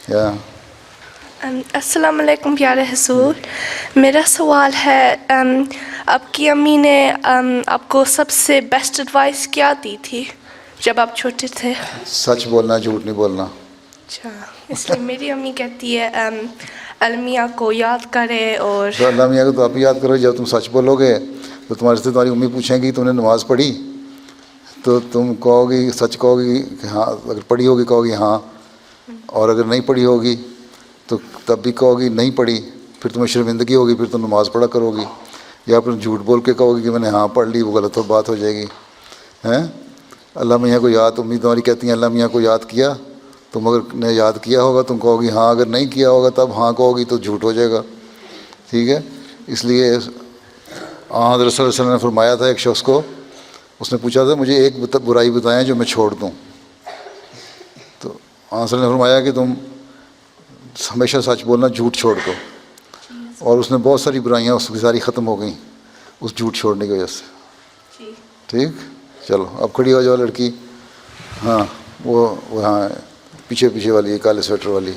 یا السلام علیکم پیارے حضور. میرا سوال ہے آپ کی امی نے آپ کو سب سے بیسٹ ایڈوائس کیا دی تھی جب آپ چھوٹے تھے؟ سچ بولنا، جھوٹ نہیں بولنا. اچھا، اس لیے میری امی کہتی ہے المیہ کو یاد کرے. اور تو اللہ میاں کو تو آپ ہی یاد کرو. جب تم سچ بولو گے تو تمہارے سے تمہاری امی پوچھیں گی تم نے نماز پڑھی، تو تم کہو گی، سچ کہو گی کہ ہاں. اگر پڑھی ہوگی کہو گی ہاں، اور اگر نہیں پڑھی ہوگی تو تب بھی کہو گی نہیں پڑھی. پھر تمہیں شرمندگی ہوگی، پھر تم نماز پڑھا کرو گی. یا پھر جھوٹ بول کے کہو گی کہ میں نے ہاں پڑھ لی، وہ غلط بات ہو جائے گی. ہیں اللہ میاں کو یاد، امی تمہاری کہتی ہیں اللہ میاں کو یاد کیا. تم اگر نے یاد کیا ہوگا تم کہو گی ہاں، اگر نہیں کیا ہوگا تب ہاں کہو گی تو جھوٹ ہو جائے گا. ٹھیک ہے. اس لیے حضرت صلی اللہ علیہ وسلم نے فرمایا تھا ایک شخص کو، اس نے پوچھا تھا مجھے ایک برائی بتائیں جو میں چھوڑ دوں. تو صلی اللہ علیہ وسلم نے فرمایا کہ تم ہمیشہ سچ بولنا، جھوٹ چھوڑ دو. اور اس نے بہت ساری برائیاں اس کی ساری ختم ہو گئیں اس جھوٹ چھوڑنے کی وجہ سے. ٹھیک. چلو اب کھڑی ہو جاؤ لڑکی. ہاں وہ ہاں پیچھے والی کالے سویٹر والی.